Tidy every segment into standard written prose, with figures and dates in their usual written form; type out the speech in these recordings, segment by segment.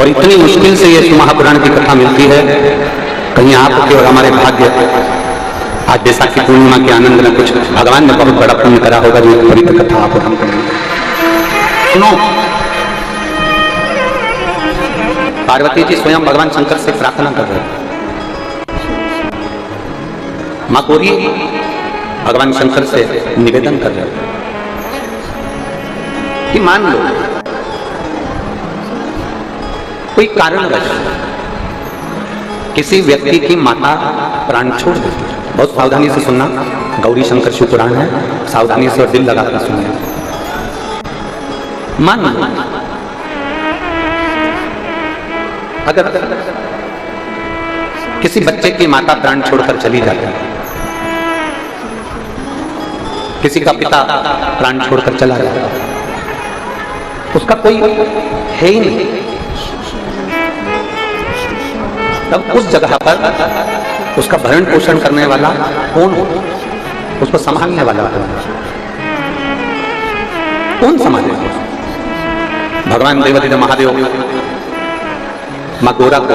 और इतनी मुश्किल से ये महापुराण की कथा मिलती है। कहीं आपके और हमारे भाग्य आज बैसाखी पूर्णिमा के आनंद में कुछ भगवान ने बहुत बड़ा पुण्य करा होगा जो पवित्र कथा आप हम सुनो। पार्वती जी स्वयं भगवान शंकर से प्रार्थना कर रहे हैं। मां गौरी भगवान शंकर से निवेदन कर रहे हैं कि मान लो कोई कारणवश किसी व्यक्ति की माता प्राण छोड़ देती है। बहुत सावधानी से सुनना, गौरी शंकर शिव पुराण है, सावधानी से और दिल लगाकर सुनना। मान लो अगर किसी बच्चे की माता प्राण छोड़कर चली जाती है, किसी का पिता प्राण छोड़कर चला जाता है, उसका कोई है ही नहीं, तब उस जगह पर उसका भरण पोषण करने वाला कौन हो? उसको संभालने वाला कौन संभालेगा? भगवान देवादिदेव महादेव मां गौरा को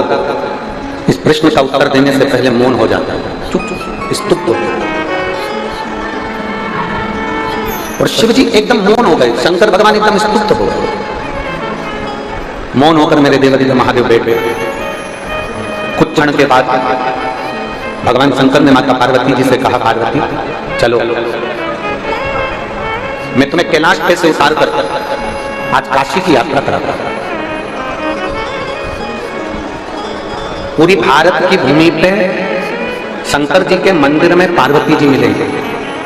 इस प्रश्न का उत्तर देने से पहले मौन हो जाता है, चुप चुप स्तुप्त हो जाता है। और शिव जी एकदम मौन हो गए, शंकर भगवान एकदम स्तुप्त हो गए। मौन होकर मेरे देवादिदेव महादेव बैठ गए। कुछ क्षण के बाद भगवान शंकर ने माता पार्वती जी से कहा, पार्वती चलो मैं तुम्हें कैलाश पे से उतार कर आज काशी की यात्रा कराता हूं। पूरी भारत की भूमि पे शंकर जी के मंदिर में पार्वती जी मिलेंगे।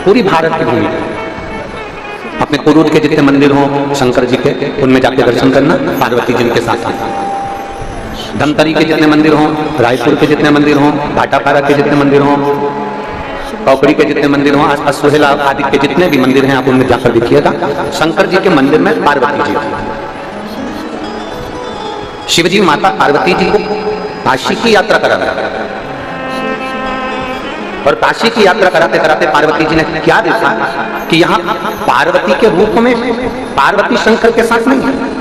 पूरी भारत की भूमि पे अपने कुरूद के जितने मंदिर हों शंकर जी के, उनमें जाके दर्शन करना, पार्वती जी के साथ आना। धमतरी के जितने मंदिर हों, रायपुर के जितने मंदिर हों, भाटापारा के जितने मंदिर हों, पौकड़ी के जितने मंदिर हों, आसपास सोहेला आदि के जितने भी मंदिर हैं आप उनमें जाकर देखिएगा। शंकर जी के मंदिर में पार्वती जी, शिव जी माता पार्वती जी को काशी की यात्रा करा रहा है। और काशी की यात्रा कराते कराते पार्वती जी ने क्या देखा कि यहाँ पार्वती के रूप में पार्वती शंकर के साथ नहीं है।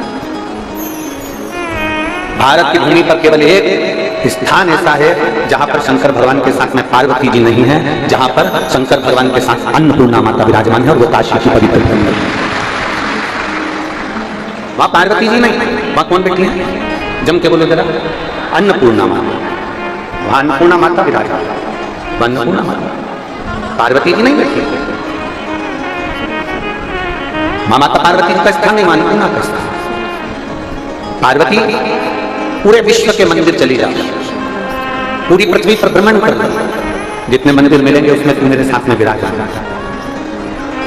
भारत की भूमि पर केवल एक स्थान ऐसा है जहां पर शंकर भगवान के साथ में पार्वती जी नहीं है, जहां पर शंकर भगवान के साथ अन्नपूर्णा माता विराजमान है, और वो काशी की पवित्र गंगा है। वहां पार्वती जी नहीं, वहां कौन बैठी है? जम के बोलो जरा, अन्नपूर्णा माता। वहां अन्नपूर्णा माता विराजमान, अन्नपूर्णा माता, पार्वती जी नहीं बैठी। माता पार्वती जी का स्थान नहीं, अन्नपूर्णा का स्थान। पार्वती पूरे विश्व के मंदिर चली जाओ, पूरी पृथ्वी पर भ्रमण कर, जितने मंदिर मिलेंगे उसमें तुम मेरे साथ में विराजमान।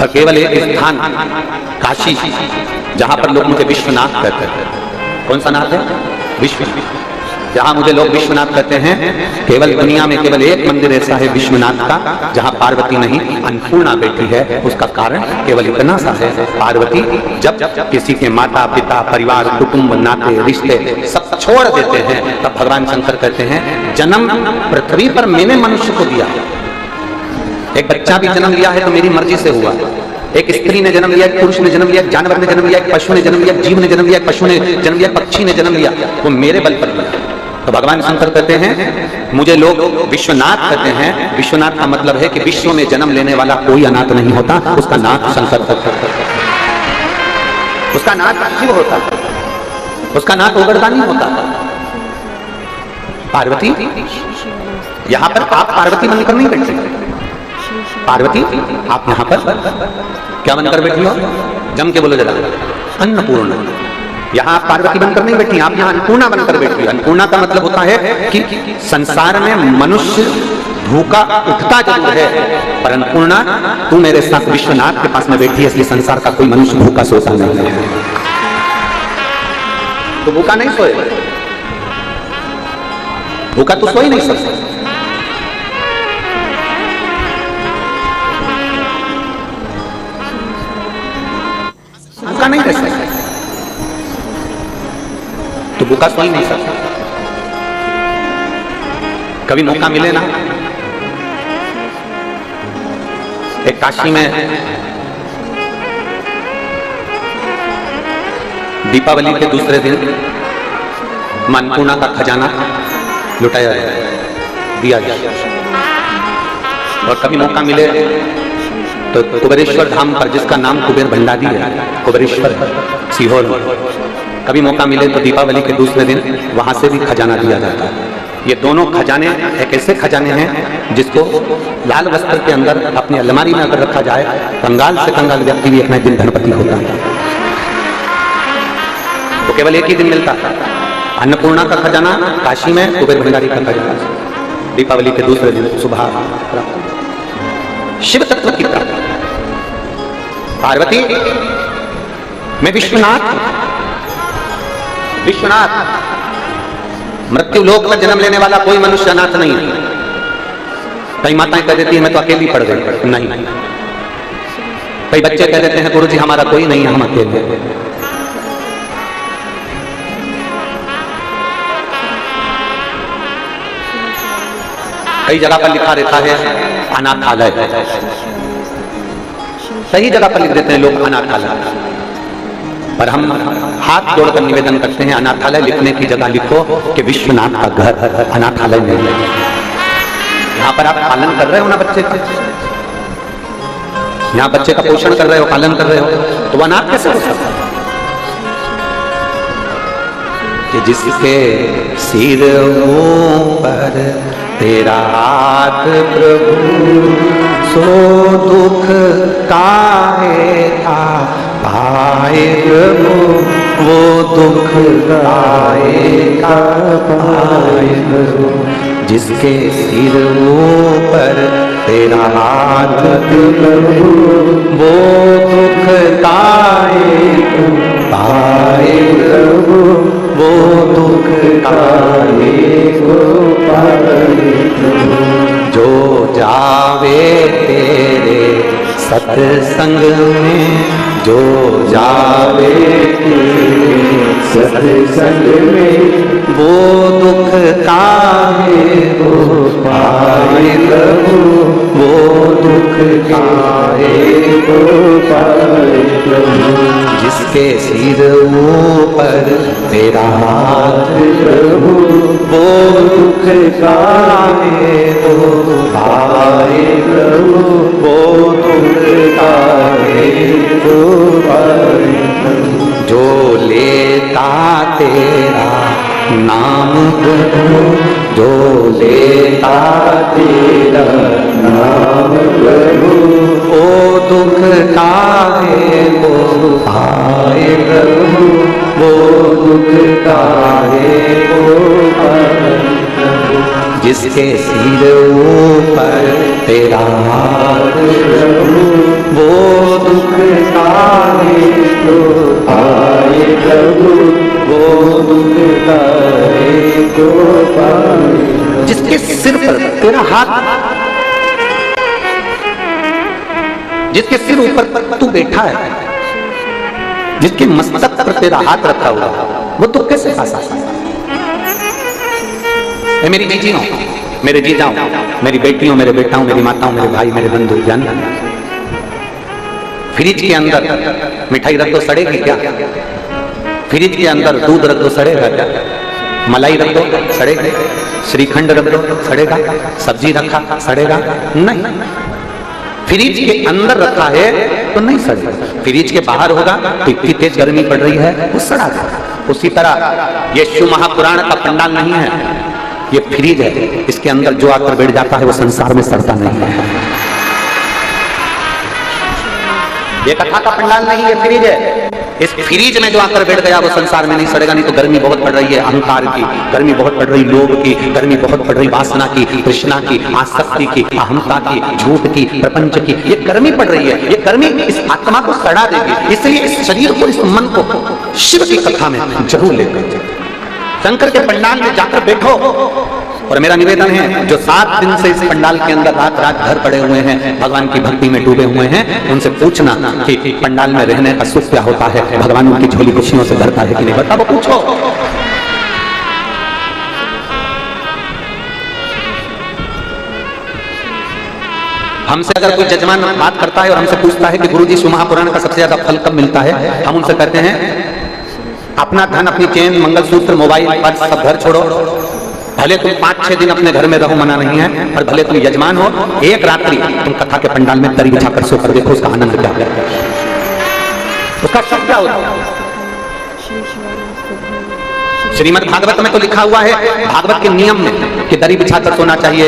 और केवल एक स्थान काशी, जहां पर लोग मुझे विश्वनाथ कहते हैं। कौन सा नाथ है? विश्व। जहां मुझे लोग विश्वनाथ कहते हैं, केवल दुनिया में केवल एक मंदिर ऐसा है विश्वनाथ का जहां पार्वती नहीं अन्नपूर्णा बैठी है। उसका कारण केवल इतना सा है, पार्वती जब किसी के माता पिता परिवार कुटुंब नाते रिश्ते सब छोड़ देते हैं, तब भगवान शंकर कहते हैं जन्म पृथ्वी पर मैंने मनुष्य को दिया। एक बच्चा भी जन्म लिया है तो मेरी मर्जी से हुआ। एक स्त्री ने जन्म लिया, एक पुरुष ने जन्म लिया, एक जानवर ने जन्म लिया, एक पशु ने जन्म लिया, जीव ने जन्म लिया, पशु ने जन्म लिया, पक्षी ने जन्म लिया, वो मेरे बल पर लिया। तो भगवान शंकर कहते हैं मुझे लोग विश्वनाथ कहते हैं। विश्वनाथ का मतलब है कि विश्व में जन्म लेने वाला कोई अनाथ नहीं होता, उसका नाथ शंकर होता, उसका नाथ शिव होता, उसका नाथ उगरदानी होता। पार्वती यहां पर आप पार्वती बनकर नहीं बैठे। पार्वती आप यहां पर क्या बनकर बैठी हो? जम के बोलो जरा, अन्नपूर्णा। यहाँ आप पार्वती बनकर नहीं बैठी, आप यहाँ अन्नपूर्णा बनकर बैठी। अन्नपूर्णा का मतलब होता है कि संसार में मनुष्य भूखा उठता जरूर है, पर अन्नपूर्णा तू मेरे साथ विश्वनाथ के पास में बैठी है, इसलिए संसार का कोई मनुष्य भूखा सोता नहीं है। तो भूखा नहीं सोए, भूखा तो सो ही नहीं सकता। भूखा नहीं रह सकता, तो भूखा सो ही नहीं सकता। कभी मौका मिले ना, एक काशी में दीपावली के दूसरे दिन मां अन्नपूर्णा का खजाना लुटाया जाए, दिया जाए। और कभी मौका मिले तो कुबेरेश्वर धाम पर, जिसका नाम कुबेर भंडारी है, कुबेरेश्वर सीहोर में, कभी मौका मिले तो दीपावली के दूसरे दिन वहां से भी खजाना दिया जाता है। ये दोनों खजाने एक ऐसे खजाने हैं जिसको लाल वस्त्र के अंदर अपनी अलमारी में अगर रखा जाए, कंगाल से कंगाल व्यक्ति भी एक दिन धनपति होता है। तो केवल एक ही दिन मिलता है। अन्नपूर्णा का खजाना काशी में, कुबेर भंडारी का खजाना दीपावली के दूसरे दिन सुबह। शिव तत्व की प्राप्ति। पार्वती मैं विश्वनाथ, विश्वनाथ, मृत्यु लोक में जन्म लेने वाला कोई मनुष्य अनाथ नहीं है। कई माताएं कह देती है मैं तो अकेली पड़ गई, नहीं। कई बच्चे कह देते हैं गुरुजी हमारा कोई नहीं है, हम अकेले। कई जगह पर लिखा रहता है अनाथालय, सही जगह पर लिख देते हैं लोग अनाथालय, पर हम हाथ जोड़कर निवेदन करते हैं अनाथालय लिखने की जगह लिखो कि विश्वनाथ का घर, अनाथालय नहीं है। यहाँ पर आप पालन कर रहे हो ना बच्चे का, यहाँ बच्चे का पोषण कर रहे हो, पालन कर रहे हो, तो वह अनाथ कैसे हो सकता है? कि जिसके सिर पर तेरा हाथ प्रभु, सो दुख काहे था पाए प्रभु, वो दुख काहे का पाए प्रभु। जिसके सिर पर तेरा हाथ प्रभु, वो दुख काहे पाए प्रभु, वो दुख काहे को पाए प्रभु। जो जावे तेरे सत्संग में, जो जावे तेरे सत्संग में, वो दुख काहे को पाए प्रभु, वो दुख काहे को पाए प्रभु। जिसके सिर पर तेरा हाथ प्रभु, वो दुख काहे को पाए प्रभु, वो दुख काहे को पाए प्रभु। जो लेता तेरा नाम प्रभु, जो लेता तेरा नाम प्रभु, ओ दुख काहे को पाए प्रभु, वो दुख काहे को पाए प्रभु। जिसके सिर पर तेरा हाथ प्रभु, वो दुख काहे को पाए प्रभु, वो दुख काहे को पाए। जिसके सिर पर तेरा हाथ, जिसके सिर ऊपर तू बैठा है, जिसके मस्तक पर तेरा हाथ रखा हुआ, वो तो कैसे खा सकता है? मेरी जीजियों, मेरे जीजाओं, मेरी बेटियों, मेरे बेटाओं, मेरी माताओं, मेरे भाई, मेरे बंधु जान, फ्रिज के अंदर मिठाई रख दो सड़ेगी क्या? फ्रिज के अंदर दूध रख दो सड़ेगा क्या? मलाई रख दो सड़ेगा? श्रीखंड रख दो सड़ेगा? सब्जी रखा सड़ेगा? नहीं। फ्रिज के अंदर रखा है तो नहीं सड़ेगा, फ्रिज के बाहर होगा तो इतनी तेज गर्मी पड़ रही है वो सड़ा जाएगा। उसी तरह ये शिव महापुराण का पंडाल नहीं है, ये फ्रिज है, इसके अंदर जो आकर बैठ जाता है वो संसार में सड़ता नहीं है। ये कथा का पंडाल नहीं, ये फ्रिज है। इस फ्रिज में जो आकर बैठ गया वो संसार में नहीं सड़ेगा। नहीं तो गर्मी बहुत पड़ रही है अहंकार की, गर्मी बहुत पड़ रही लोभ की, गर्मी बहुत पड़ रही वासना की, तृष्णा की, आसक्ति की, अहंता की, झूठ की, प्रपंच की, ये गर्मी पड़ रही है। ये गर्मी इस आत्मा को सड़ा देगी। इसलिए इस शरीर को, इस मन को शिव की कथा में जरूर लेकर शंकर के पंडाल में जाकर बैठो। और मेरा निवेदन है जो 7 दिन से इस पंडाल के अंदर रात रात घर पड़े हुए हैं, भगवान की भक्ति में डूबे हुए हैं, उनसे पूछना कि पंडाल में रहने का सुख क्या होता है, भगवान उनकी झोली खुशियों से भरता है कि नहीं भरता, वो पूछो। हमसे अगर कोई जजमान बात करता है और हमसे पूछता है कि गुरुजी शिव महापुराण का सबसे ज्यादा फल कब मिलता है, हम उनसे कहते हैं अपना धन, अपनी चेन, मंगलसूत्र, मोबाइल, पर्स सब घर छोड़ो। भले तुम 5-6 दिन अपने घर में रहो, मना नहीं है, और भले तुम यजमान हो, एक रात्रि तुम कथा के पंडाल में दरी बिछाकर सोकर देखो, उसका आनंद क्या है, उसका सुख क्या होता है। श्रीमद् भागवत में तो लिखा हुआ है, भागवत के नियम में, कि दरी बिछाकर सोना चाहिए,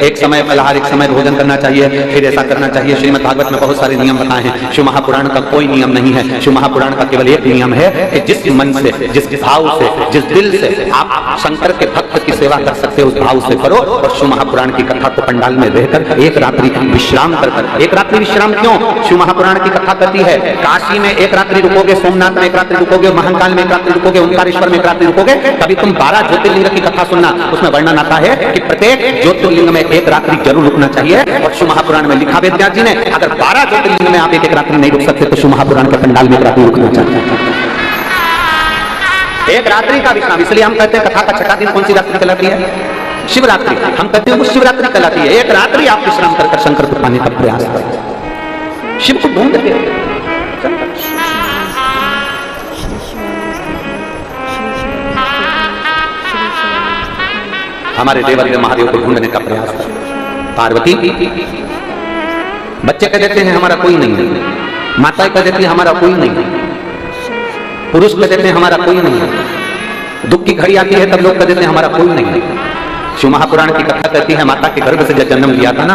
एक समय फलाहार, एक समय भोजन करना चाहिए, फिर ऐसा करना चाहिए। श्रीमद् भागवत में बहुत सारे नियम बताए हैं। शिव महापुराण का कोई नियम नहीं है। शिव महापुराण का केवल एक नियम है कि जिस मन से, जिस भाव से, जिस दिल से आप शंकर के भक्त की सेवा कर सकते हो, उस भाव से करो। और शिव महापुराण की कथा को पंडाल में रहकर एक रात्रि विश्राम कर, एक रात्रि विश्राम क्यों? शिव महापुराण की कथा कहती है, काशी में एक रात्रि रुकोगे, सोमनाथ में एक रात्रि रुकोगे, महाकाल में एक रात्रि रुकोगे, ओंकारेश्वर में एक रात्रि रुकोगे, कभी तुम 12 ज्योतिर्लिंग की कथा सुनना, उसमें वर्णन आता है कि प्रत्येक ज्योतिर्लिंग में एक रात्रि जरूर रुकना चाहिए। और शिव महापुराण में लिखा वेदव्यास जी ने, अगर 12 ज्योतिर्लिंग में आप एक रात्रि नहीं रुक सकते तो शिव महापुराण के पंडाल में एक रात्रि रुकना चाहिए, एक रात्रि का विश्राम। इसलिए हम कहते हैं कथा का छठा दिन कौन सी रात्रि कहलाती है? शिवरात्रि। हम कहते हैं वो शिवरात्रि कहलाती है। एक रात्रि आप विश्राम कर शंकर को पाने का प्रयास करें, शिव को ढूंढते हैं। हमारे देवादिदेव महादेव को ढूंढने का प्रयास करें। पार्वती, बच्चे कह देते हैं हमारा कोई नहीं है, माता कह देती है हमारा कोई नहीं है, पुरुष कह देते हैं हमारा कोई नहीं है, दुख की घड़ी आती है तब लोग कह देते हैं हमारा कोई नहीं है। शिव महापुराण की कथा कहती है, माता के गर्भ से जब जन्म लिया था ना,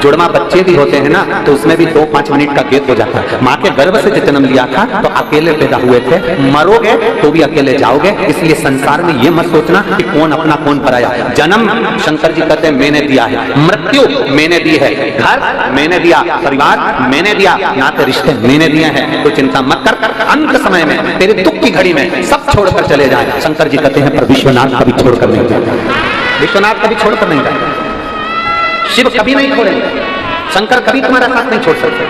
जुड़वा बच्चे भी होते हैं ना, तो उसमें भी 2-5 मिनट का गेप हो जाता है। माँ के गर्भ से जब जन्म लिया था तो अकेले पैदा हुए थे, मरोगे तो भी अकेले जाओगे। इसलिए संसार में ये मत सोचना कि कौन अपना कौन पराया। जन्म शंकर जी कहते हैं मैंने दिया है, मृत्यु मैंने दी है, घर मैंने दिया, परिवार मैंने दिया, नाते रिश्ते मैंने दिए हैं। कोई चिंता मत कर, अंत समय में तेरे दुख की घड़ी में सब छोड़कर चले जाए। शंकर जी कहते हैं पर विश्वनाथ कभी छोड़कर नहीं जाए, विश्वनाथ कभी छोड़कर नहीं जाएगा, शिव कभी नहीं छोड़ेंगे, शंकर कभी तुम्हारा साथ नहीं छोड़ सकते।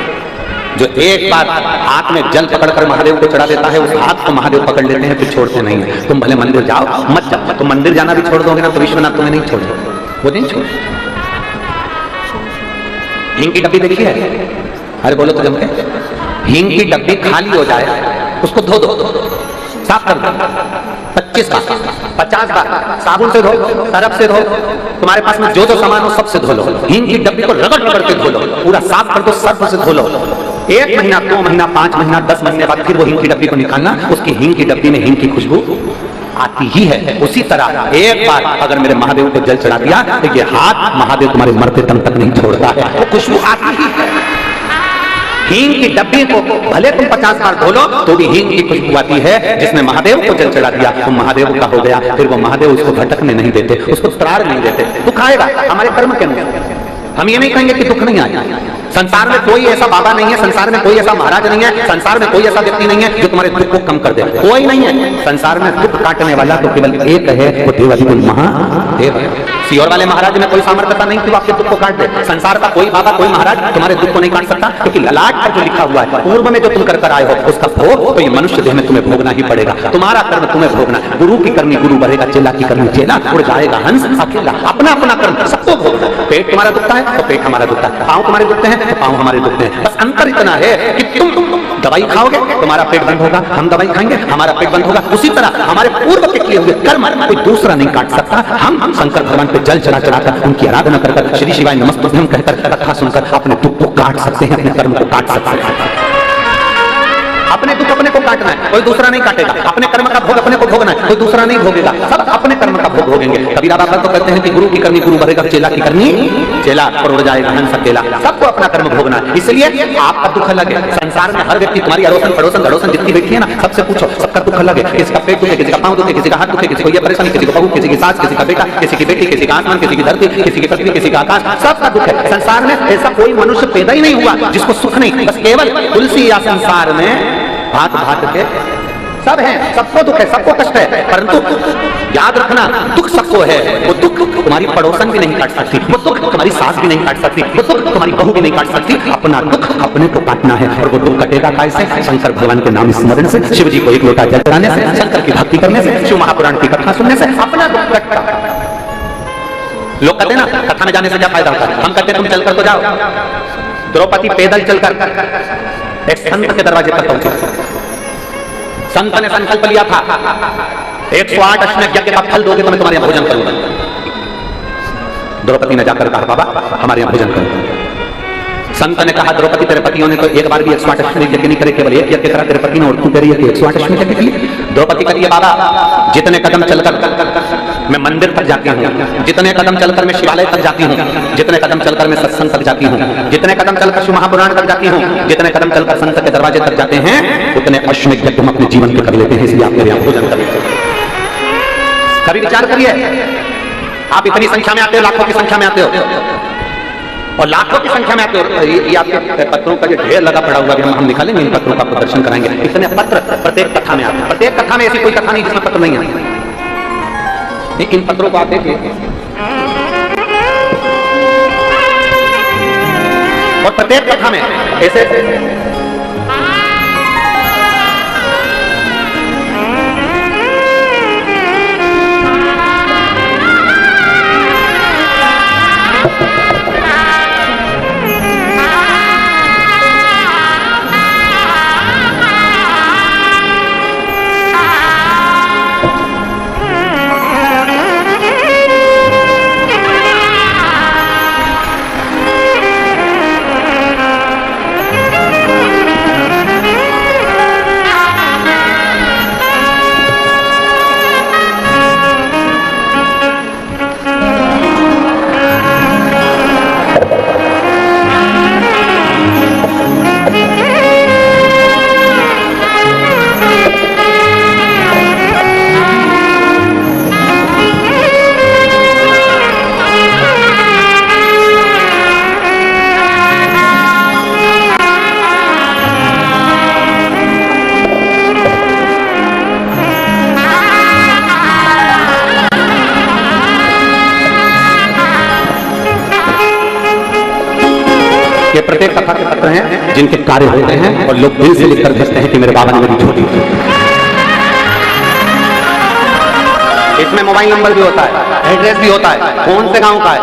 जो एक बार हाथ में जल पकड़कर महादेव को चढ़ा देता है, उस हाथ को महादेव पकड़ लेते हैं, फिर छोड़ते नहीं है। तुम भले मंदिर जाओ मत जाओ, तुम मंदिर जाना भी छोड़ दोगे ना तो विश्वनाथ तुम्हें नहीं छोड़ेगा, वो नहीं छोड़। हींग की डब्बी देखी है? अरे बोलो तो जम के, हींग की डब्बी खाली हो जाए उसको धो दो, साफ कर दो 25 बार, 50 बार, साबुन से धो, सरफ से धो, तुम्हारे पास में जो जो सामान हो सबसे धो लो। हींग की डब्बी को रगड़ रगड़ के धो लो, पूरा साफ कर दो, सर्फ से धो लो। 1 महीना, 2 महीना, 5 महीना, 10 महीने बाद फिर वो हींग की डब्बी को निकालना, उसकी हींग की डब्बी में हींग की खुशबू आती ही है। उसी तरह एक बार अगर मेरे महादेव को जल चढ़ा दिया तो ये हाथ महादेव तुम्हारे मरते दम तक नहीं छोड़ता है, वो खुशबू आती ही है। हींग की डब्बी को भले तुम 50 बार धो लो तो भी हींग की खुशबू आती है। जिसने महादेव को जल चढ़ा दिया वो महादेव का हो गया। फिर वो महादेव उसको भटकने नहीं देते, उसको त्राण नहीं देते। दुख आएगा हमारे कर्म के अनुसार, हम ये नहीं कहेंगे कि दुख नहीं आएगा। संसार में कोई ऐसा बाबा नहीं है, संसार में कोई ऐसा महाराज नहीं है, संसार में कोई ऐसा व्यक्ति नहीं है जो तुम्हारे दुख को कम कर दे, कोई नहीं है। संसार में दुख काटने वाला तो केवल एक है, वो देवाधिदेव महादेव है। सीहोर वाले महाराज में कोई सामर्थ्यता नहीं कि वो आपके दुख को काट दे। संसार का कोई बाबा, कोई महाराज तुम्हारे दुख को नहीं काट सकता, क्योंकि ललाट पर जो लिखा हुआ है पूर्व में जो तुम कर आए हो उसका भोग तो ये मनुष्य देह में तुम्हें भोगना ही पड़ेगा। तुम्हारा कर्म तुम्हें भोगना। गुरु की करनी गुरु बढ़ेगा, चेला की करनी चेला, उड़ जाएगा हंस अकेला। अपना अपना कर्म सबको भोगना। पेट तुम्हारा दुखता है तो पेट हमारा दुखता है, पाँव तुम्हारे दुखते हैं तो पाँव हमारे दुखते हैं। बस अंतर इतना है कि तुम दवाई खाओगे तुम्हारा पेट बंद होगा, हम दवाई खाएंगे हमारा पेट बंद होगा। उसी तरह हमारे पूर्व के किए हुए कर्म कोई दूसरा नहीं काट सकता। हम शंकर भगवान पे जल चढ़ा चढ़ाकर उनकी आराधना कर श्री शिवाय नमस्तुभ्यं कहकर कथा सुनकर अपने दुख को काट सकते हैं, अपने कर्म को काट सकते हैं। अपने दुख अपने को काटना है, कोई दूसरा नहीं काटेगा। अपने कर्म का भोग अपने को भोगना है, कोई दूसरा नहीं भोगेगा। सब अपने कर्म का भोग भोगेंगे। कबीरा बाबा तो कहते हैं कि गुरु की करनी गुरु बढ़ेगा, चेला की करनी चेला, और उड़ जाएगा हंस अकेला। सबको अपना कर्म भोगना है। इसलिए आपका दुख अलग है। संसार में हर व्यक्ति, तुम्हारी अड़ोसन पड़ोसन धड़ोसन जितनी बैठी है ना, सबसे पूछो, सबका दुख अलग है। किसी का पेट दुखे, किसी का पाँव दुखे, किसी का हाथ दुखे, किसी को ये परेशानी, किसी को बहू, किसी की सास, किसी का बेटा, किसी की बेटी, किसी का आसमान, किसी की धरती, किसी की पृथ्वी, किसी का आकाश, सबका दुख है। संसार में ऐसा कोई मनुष्य पैदा ही नहीं हुआ जिसको सुख नहीं। बस केवल तुलसी या संसार में भात भात के सब हैं, सबको दुख है, सबको कष्ट है। परंतु याद रखना, दुख सबको है। वो दुख तुम्हारी पड़ोसन भी नहीं काट सकती, वो दुख तुम्हारी सास भी नहीं काट सकती, वो दुख तुम्हारी बहू भी नहीं काट सकती। अपना दुख अपने को काटना है। और वो दुख कटेगा कैसे? शंकर भगवान के नाम स्मरण से, शिव जी को एक लोटा जल चढ़ाने से, शंकर की भक्ति करने से, शिव महापुराण की कथा सुनने से अपना दुख कटता। लोग कहते हैं ना कथा में जाने से क्या फायदा होता है, हम कहते हैं तुम चलकर तो जाओ। द्रौपदी पैदल चलकर एक संत के दरवाजे पर पहुंचे। संत ने संकल्प लिया था 108 अश्वमेध यज्ञ का फल दोगे तो मैं तुम्हारे यहाँ भोजन करूंगा। द्रौपदी ने जाकर कहा बाबा हमारे यहाँ भोजन करो। संत ने कहा द्रौपदी तेरे पतियों ने तो एक बार भी 108 अश्वमेध यज्ञ नहीं करे, केवल एक यज्ञ करा तेरे पति ने, और तू कह रही है कि 108 अश्वमेध यज्ञ के लिए। द्रौपदी कहती है बाबा जितने कदम चलकर मैं मंदिर तक जाती हूँ, जितने कदम चलकर मैं शिवालय तक जाती हूँ, जितने कदम चलकर मैं सत्संग तक जाती हूँ, जितने कदम चलकर शिव महापुराण तक जाती हूँ, जितने कदम चलकर संत के दरवाजे तक जाते हैं, उतने अश्वमेध यज्ञ हम अपने जीवन के कर लेते हैं। इसलिए आप मेरे यहाँ भोजन कर लेते हैं। कभी विचार करिए, आप इतनी संख्या में आते हो, लाखों की संख्या में आते हो, और लाखों की संख्या में आते हो। ये आपके पत्रों का जो ढेर लगा पड़ा हुआ, हम निकालेंगे इन पत्रों का प्रदर्शन कराएंगे। इतने पत्र प्रत्येक कथा में आते हैं। प्रत्येक कथा में ऐसी कोई कथा नहीं जिसमें पत्र नहीं आते। इन पत्रों को आप देखिए, और प्रत्येक कथा में ऐसे ये प्रत्येक कथा के पत्र हैं जिनके कार्य होते हैं और लोग दिल से लिखकर भेजते हैं कि मेरे बाबा ने मेरी छोटी की। इसमें मोबाइल नंबर भी होता है, एड्रेस भी होता है, कौन से गांव का है,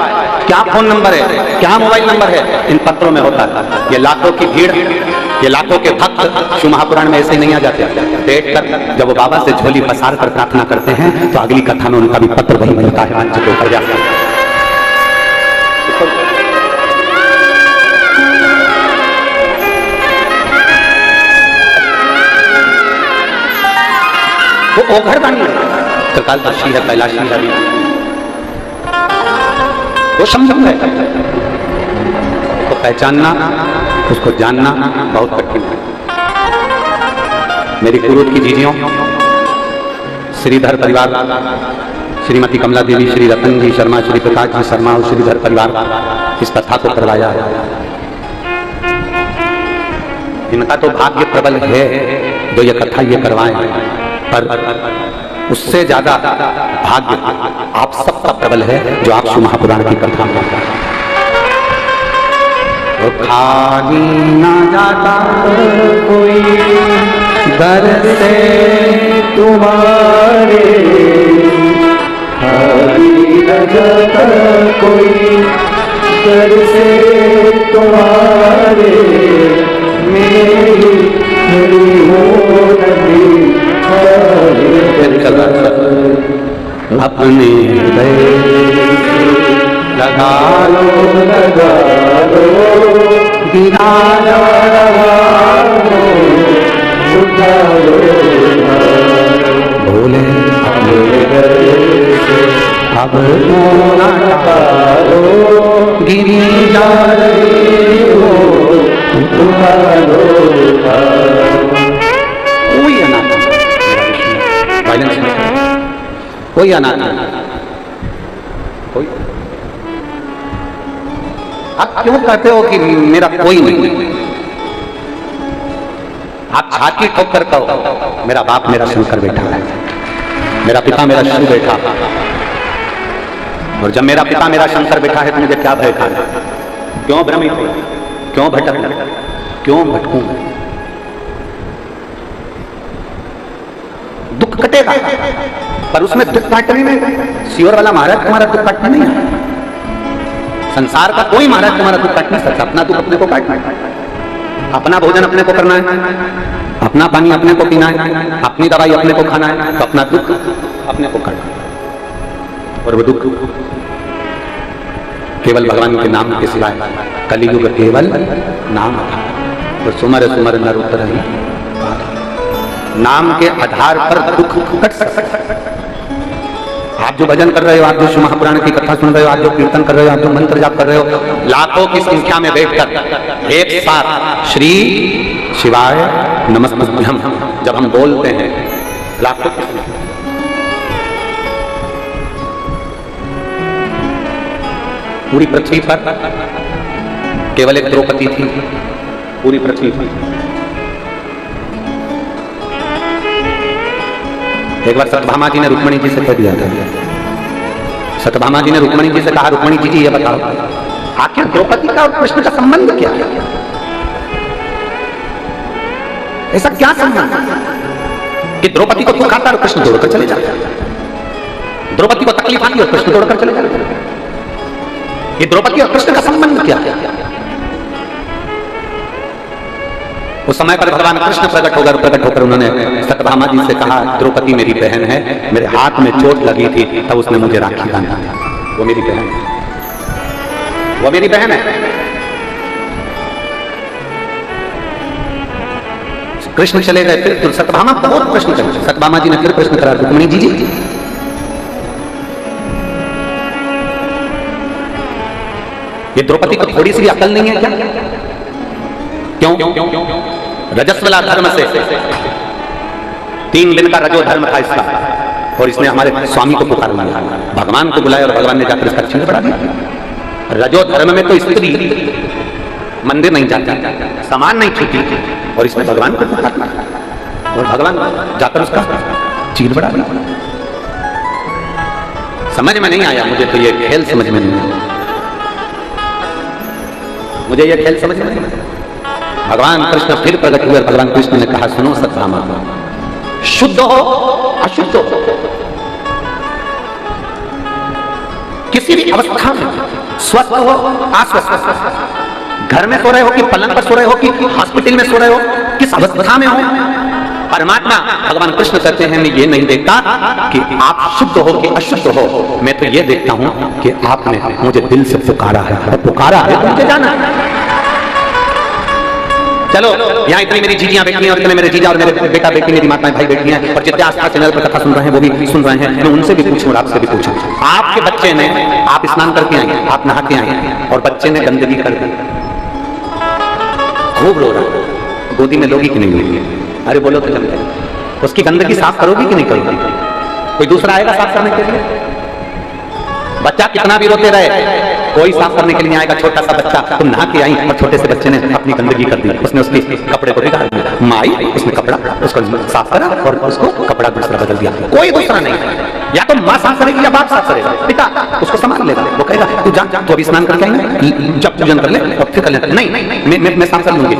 क्या फोन नंबर है, क्या मोबाइल नंबर है, इन पत्रों में होता है। ये लाखों की भीड़, ये लाखों के भक्त शिव महापुराण में ऐसे ही नहीं आ जाते। देख कर जब वो बाबा से झोली पसार कर प्रार्थना करते हैं तो अगली कथा में उनका भी पत्र वही मिलता है मंच के ऊपर जाकर। वो ओघर बनी है, त्रिकालदर्शी है, कैलाशी है, वो संभव है। तो पहचानना, उसको जानना बहुत कठिन है। मेरी कुरूद की जीजियों, श्रीधर परिवार, श्रीमती कमला देवी, श्री रतन जी शर्मा, श्री प्रकाश जी शर्मा और श्रीधर परिवार इस कथा को करवाया है। इनका तो भाग्य प्रबल है जो ये कथा ये करवाए, पर उससे ज्यादा भाग्य आप सबका प्रबल है जो आप शिव महापुराण की कथा में तो खाली ना जाता कोई दर से तुम्हारे, खाली ना जाता कोई दर से तुम्हारे, मेरी अपने लगा लो गिरा भोले अब गिरी जा रही हो कोई अनाथ, कोई अनाथ, कोई। आप क्यों कहते हो कि मेरा कोई नहीं? आप छाती ठोक कर कहो मेरा बाप मेरा शंकर बैठा है, मेरा पिता मेरा शिव बैठा, और जब मेरा पिता मेरा शंकर बैठा है तो मुझे क्या भय खाना? क्यों भ्रमित हो, क्यों भटकना, क्यों भटकूं? दुख कटेगा, पर उसमें दुख काटने में शिवर वाला महाराज तुम्हारा दुख काटना नहीं है। संसार का कोई महाराज तुम्हारा दुख काट नहीं सकता। अपना दुख अपने को काटना है, अपना भोजन अपने को करना है, अपना पानी अपने को पीना है, अपनी दवाई अपने को खाना है, तो अपना दुख अपने को करना, और वो दुख केवल भगवान के नाम के सिवाय कलियुग केवल नाम और सुमर सुमर नर उतर ही नाम के आधार पर दुख कट सकता है। आप जो भजन कर रहे हो, आप जो शिव महापुराण की कथा सुन रहे हो, आप जो कीर्तन कर रहे हो, आप जो मंत्र जाप कर रहे हो, लाखों की संख्या में बैठकर एक साथ श्री शिवाय नमस्तुभ्यम जब हम बोलते हैं, लाखों की संख्या, पूरी पृथ्वी पर केवल एक द्रौपदी थी, पूरी पृथ्वी पर। एक बार सत्यभामा जी ने रुक्मणी जी से कह दिया था, सत्यभामा जी ने रुक्मणी जी से कहा, रुक्मणी जी ये बताओ आखिर द्रौपदी का और कृष्ण का संबंध क्या है? ऐसा क्या संबंध कि द्रौपदी को दुख आता और कृष्ण दौड़कर चले जाते, द्रौपदी को तकलीफ आती और कृष्ण दौड़कर चले जाते? ये द्रौपदी और कृष्ण का संबंध क्या है? उस समय पर भगवान कृष्ण प्रकट होकर उन्होंने सत्यभामा जी से कहा, द्रौपदी मेरी बहन है, मेरे हाथ में चोट लगी थी तब उसने मुझे राखी बांधा था, वो मेरी बहन है, वो मेरी बहन है। कृष्ण चले गए, फिर सत्यभामा बहुत प्रश्न करे, सत्यभामा जी ने फिर प्रश्न करा, रुक्मिणी जी ये द्रौपदी को थोड़ी सी भी अकल नहीं है क्या? क्यों? रजस्वला धर्म से 3 दिन का रजो धर्म था इसका, और इसने हमारे स्वामी को पुकार लिया, भगवान को बुलाया और भगवान ने जाकर इसका चिन्ह बढ़ा दिया। रजो धर्म में तो स्त्री मंदिर नहीं जाती, सामान नहीं छूती, और इसने भगवान को पुकार लिया और भगवान जाकर उसका चिन्ह बढ़ा दिया। समझ में नहीं आया मुझे, तो ये खेल समझ में नहीं आया मुझे, ये खेल समझ में नहीं आया। भगवान कृष्ण फिर प्रकट हुए, भगवान कृष्ण ने कहा, सुनो सत्यभामा, शुद्ध हो अशुद्ध हो, किसी भी अवस्था में, स्वस्थ हो अस्वस्थ, घर में सो रहे हो कि पलंग पर सो रहे हो कि हॉस्पिटल में सो रहे हो, किस अवस्था में हो, परमात्मा भगवान कृष्ण कहते हैं, मैं ये नहीं देखता कि आप शुद्ध हो कि अशुद्ध हो, मैं तो ये देखता हूं कि आपने मुझे दिल से पुकारा है, और पुकारा है तो मुझे जाना है। चलो यहाँ इतनी मेरी जीजियां बैठी हैं और इतने मेरे जीजा और मेरे बेटा बेटी, मेरी माताएं भाई बैठी हैं, और जितने आस्था चैनल पर कथा सुन रहे हैं वो भी सुन रहे हैं, मैं उनसे भी पूछूं और आपसे भी पूछूं, आपके बच्चे ने, आप स्नान करके आए, आप नहा के आए, और बच्चे ने गंदगी कर दी, खूब रो रहा, गोदी में लोगी कि नहीं लोगी? अरे बोलो तो जम जाए, उसकी गंदगी साफ करोगी कि नहीं करोगी? कोई दूसरा आएगा साफ करने के लिए? बच्चा कितना भी रोते रहे, कोई साफ करने के लिए आएगा? छोटा सा बच्चा, तुम नहा के आई और छोटे से बच्चे ने अपनी गंदगी कर दी, उसने उसके कपड़े को बिगाड़ दिया, माई उसने कपड़ा उसको साफ करा और उसको कपड़ा दूसरा बदल दिया, कोई दूसरा नहीं। या तो माँ साफ करेगी या बाप साफ करेगा, पिता उसको संभाल लेगा, वो कहेगा तू जा, तू अभी स्नान करके आएंगे, जब पूजन कर ले और फिर कर ले, नहीं मैं साफ कर लूंगी।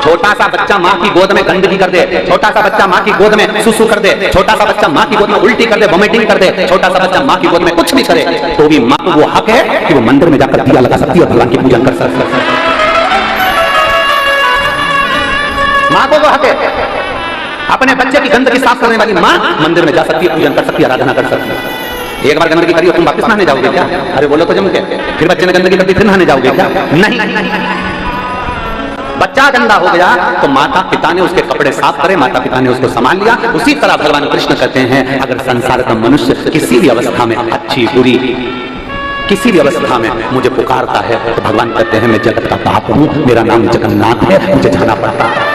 छोटा सा बच्चा माँ की गोद में गंदगी कर दे, छोटा सा बच्चा माँ की गोद में सुसु कर दे, छोटा सा बच्चा माँ की गोद में उल्टी कर दे, वोमिटिंग कर दे, छोटा सा बच्चा माँ की गोद में कुछ भी करे, तो भी माँ को वो हक है कि वो मंदिर में जाकर दिया लगा सकती है और भगवान की पूजन कर सकती है। माँ को वो हक है, अपने बच्चे की गंदगी साफ करने वाली माँ मंदिर में जा सकती है, पूजन कर सकती है, आराधना कर सकती है। एक बार गंदगी करी और तुम वापस नहाने जाओगे क्या? अरे बोलो तो जम के, फिर बच्चे ने गंदगी कर दी फिर नहाने जाओगे क्या? नहीं, बच्चा गंदा हो गया तो माता पिता ने उसके कपड़े साफ करे, माता पिता ने उसको संभाल लिया। उसी तरह भगवान कृष्ण कहते हैं, अगर संसार का मनुष्य किसी भी अवस्था में, अच्छी बुरी किसी भी अवस्था में मुझे पुकारता है, तो भगवान कहते हैं मैं जगत का बाप हूं, मेरा नाम जगन्नाथ है, मुझे जाना पड़ता है।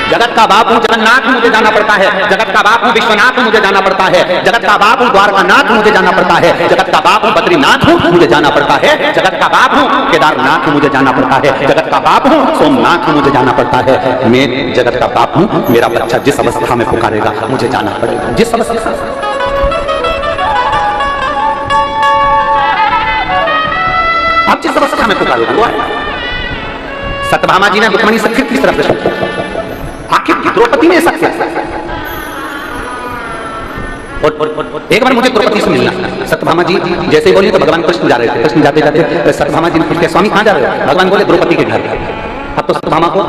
जगत का बाप हूं जगन्नाथ, मुझे जाना पड़ता है। जगत का बाप हूं विश्वनाथ, मुझे जाना पड़ता है। जगत का बाप हूं द्वारकानाथ, मुझे जाना पड़ता है। जगत का बाप हूं बद्रीनाथ हूं, मुझे जाना पड़ता है। जगत का बाप हूं केदारनाथ, मुझे जाना पड़ता है। जगत का बाप हूं सोमनाथ, मुझे जाना पड़ता है। मैं जगत का बाप हूं, मेरा बच्चा जिस अवस्था में पुकारेगा मुझे जाना पड़ेगा, जिस अवस्था। आप जिस अवस्था में पुकारोगे वो आएगा। सत्यभामा जी ने रुक्मिणी से फिर तीसरा प्रश्न पूछा, आखिर द्रौपदी ने ऐसा क्या? और एक बार मुझे द्रौपदी से मिलना। सत्यभामा जी जैसे ही बोली तो भगवान कृष्ण जा रहे थे। कृष्ण जाते जाते सत्यभामा जी ने पूछा, स्वामी कहाँ जा रहे हो? भगवान बोले द्रौपदी के घर। अब तो सत्यभामा को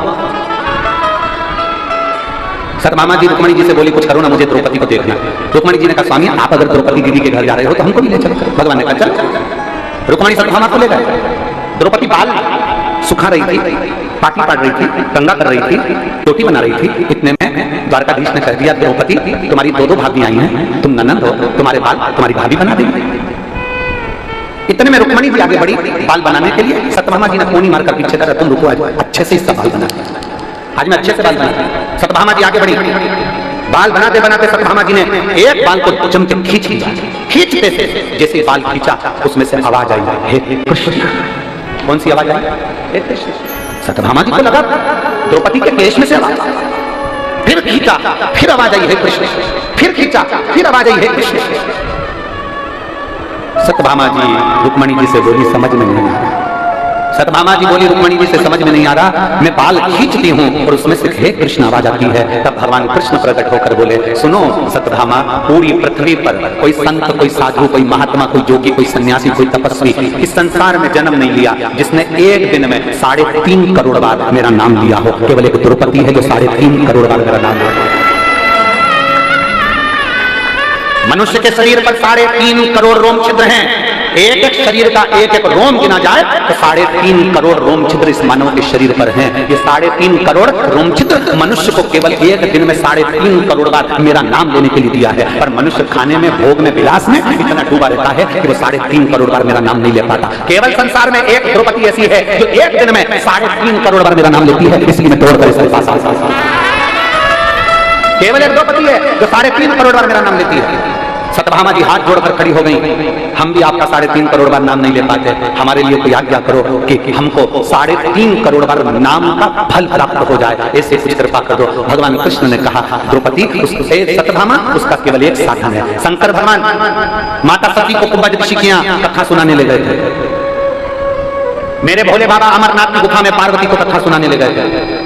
सत्यभामा जी रुक्मणी जी से बोली कुछ करो ना, मुझे द्रौपदी को देखना। रुक्मणी जी ने कहा स्वामी आप अगर द्रौपदी दीदी के घर जा रहे हो तो हमको भी ले चलो। भगवान ने कहा चल। रुक्मणी सत्यभामा को ले गए। द्रौपदी बाल सुखा रही थी, पाटी पाट रही थी, कंगा कर रही थी, रोटी बना रही थी। इतने में द्वारकाधीश ने कह दिया द्रौपदी तुम्हारी दो भाभी आई हैं, तुम ननंद हो, तुम्हारे बाल तुम्हारी भाभी बना देंगे। इतने में रुक्मणी जी आगे बढ़ी बाल बनाने के लिए। सत्यभामा जी ने कोनी मारकर पीछे कर तुम रुको, आज अच्छे से इसका बाल बना, आज मैं अच्छे से बाल बना। सत्यभामा जी आगे बढ़ी, बाल बनाते बनाते सत्यभामा जी ने एक बाल को चमचे खींच लिया। खींचते से जैसे बाल खींचा उसमें से आवाज आई हे कृष्ण। कौन सी आवाज आई? हे कृष्ण। सत्यभामा जी को लगा द्रौपदी के केश में से आवाज, फिर खींचा फिर आवाज आई हे कृष्ण, फिर खींचा फिर आवाज आई हे कृष्ण। सत्यभामा जी रुक्मणी जी से बोली समझ में नहीं आ रहा। सत्यभामा जी बोली रुक्मणी जी से समझ में नहीं आ रहा, मैं बाल खींचती हूँ और उसमें से हे कृष्ण आवाज आती है। तब भगवान कृष्ण प्रकट होकर बोले सुनो सत्यभामा, पूरी पृथ्वी पर कोई संत, कोई साधु, कोई महात्मा, कोई योगी, कोई सन्यासी, कोई तपस्वी इस संसार में जन्म नहीं लिया जिसने एक दिन में 3.5 करोड़ बार मेरा नाम लिया हो। केवल एक द्रौपदी है जो 3.5 करोड़ बार मेरा नाम लिया। मनुष्य के शरीर पर 3.5 करोड़ रोम छिद्र हैं। एक एक शरीर का एक एक रोम गिना जाए तो 3.5 करोड़ रोम छिद्र इस मानव के शरीर पर हैं। ये 3.5 करोड़ रोम छिद्र मनुष्य को केवल एक दिन में 3.5 करोड़ बार मेरा नाम लेने के लिए दिया है। पर मनुष्य खाने में, भोग में, विलास में इतना डूबा रहता है कि वो 3.5 करोड़ बार मेरा नाम नहीं ले पाता। केवल संसार में एक द्रौपदी ऐसी है जो एक दिन में 3.5 करोड़ बार मेरा नाम लेती है, इसलिए मैं तोड़कर इसके पास आता हूं। केवल एक द्रौपदी है जो 3.5 करोड़ बार मेरा नाम लेती है। सत्यभामा जी हाथ जोड़कर खड़ी हो गई, हम भी आपका 3.5 करोड़ बार नाम नहीं ले पाते, हमारे लिए कोई आज्ञा करो कि हमको 3.5 करोड़ बार नाम का फल प्राप्त हो जाए, ऐसे कुछ कृपा कर दो। भगवान कृष्ण ने कहा द्रौपदी सत्यभामा उसका केवल एक साधन है। शंकर भगवान माता सती को कुंभज ऋषियां कथा सुनाने ले गए थे। मेरे भोले बाबा अमरनाथ की गुफा में पार्वती को कथा सुनाने ले गए थे।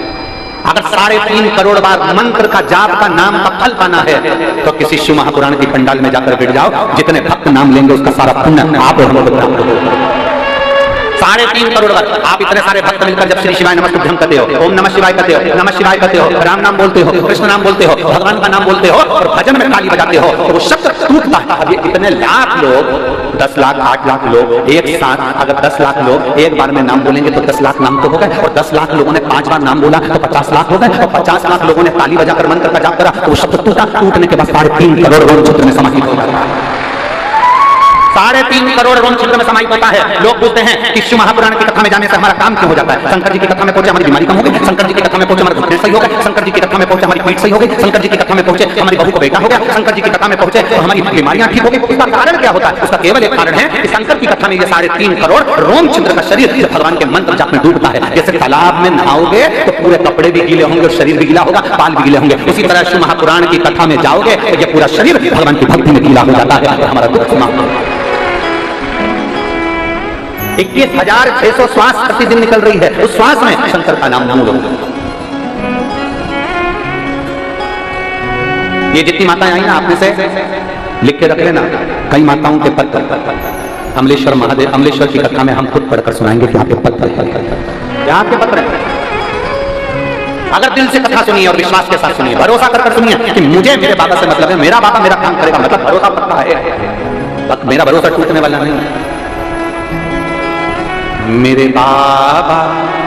अगर 3.5 करोड़ बार मंत्र का जाप का नाम का फल पाना है तो किसी शिव महापुराण की पंडाल में जाकर बैठ जाओ, जितने भक्त नाम लेंगे उसका सारा पुण्य आप और हम लोग प्राप्त होगा। 3.5 करोड़ बार आप इतने सारे भक्त मिलकर जब श्री शिवाय नमस्तुभ्यं कहते हो, ओम नमः शिवाय कहते हो, नमः शिवाय कहते हो, राम नाम बोलते हो, कृष्ण नाम बोलते हो, भगवान का नाम बोलते हो और भजन में ताली बजाते हो तो वो शब्द टूटता है। अब ये इतने लाख लोग, 10 लाख 8 लाख लोग एक साथ, अगर 10 लाख लोग एक बार में नाम बोलेंगे तो 10 लाख नाम तो हो गए, और 10 लाख लोगों ने 5 बार नाम बोला तो 50 लाख हो गए, और 50 लाख लोगों ने ताली बजाकर मंत्र का जाप करा तो वो शब्द टूटा। टूटने के बाद 3.5 करोड़ रोम छिद्र में समाहित हो जाता है। 3.5 करोड़ रोम छिद्र में समाहित होता है। लोग बोलते हैं कि शिव महापुराण की कथा में जाने से हमारा काम क्यों हो जाता है। शंकर जी की कथा में पहुंचे हमारी बीमारी कम हो गई, शंकर जी की कथा में पहुंचे हमारे घुटने सही हो गए, शंकर जी की कथा में पहुंचे हमारी पीठ सही हो गई, शंकर जी की कथा में पहुंचे हमारी बहू को बेटा हो गया, शंकर जी की कथा में पहुंचे तो हमारी बीमारियां ठीक हो गई। इसका कारण क्या होता है? उसका केवल एक कारण है कि शंकर की कथा में ये 3.5 करोड़ रोम छिद्र का शरीर भगवान के मंत्र जाप में डूबता है। जैसे तालाब में नहाओगे तो पूरे कपड़े भी गीले होंगे और शरीर भी गीला होगा, बाल भी गीले होंगे, उसी तरह शिव महापुराण की कथा में जाओगे तो ये पूरा शरीर भगवान की भक्ति में गीला हो जाता है और हमारा दुख समाप्त होता है। 21,600 श्वास प्रतिदिन निकल रही है, उस श्वास में शंकर का नाम लो। ये जितनी माताएं आई ना आपने से लिख के रख लेना, कई माताओं के पत्र अमलेश्वर महादेव, अमलेश्वर की कथा में हम खुद पढ़कर सुनाएंगे कि आपके पत्र यहाँ के पत्र है। अगर दिल से कथा सुनिए और विश्वास के साथ सुनिए, भरोसा कर सुनिए कि मुझे मेरे बाबा से मतलब है, मेरा बाबा मेरा काम करेगा, मतलब भरोसा पक्का है, मेरा भरोसा टूटने वाला नहीं है। मेरे बाबा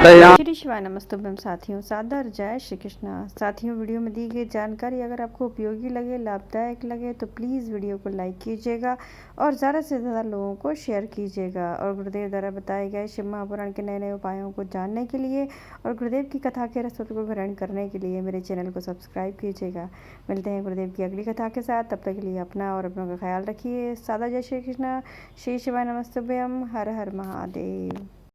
दया। श्री शिवाय नमस्तुभ्यं साथियों, सादर जय श्री कृष्ण। साथियों, वीडियो में दी गई जानकारी अगर आपको उपयोगी लगे, लाभदायक लगे तो प्लीज़ वीडियो को लाइक कीजिएगा और ज़्यादा से ज़्यादा लोगों को शेयर कीजिएगा। और गुरुदेव द्वारा बताए गए शिव महापुराण के नए नए उपायों को जानने के लिए और गुरुदेव की कथा के रसों को ग्रहण करने के लिए मेरे चैनल को सब्सक्राइब कीजिएगा। मिलते हैं गुरुदेव की अगली कथा के साथ, तब तक के लिए अपना और अपनों का ख्याल रखिए। सादा जय श्री कृष्ण। श्री शिवाय नमस्तुभ्यं। हर हर महादेव।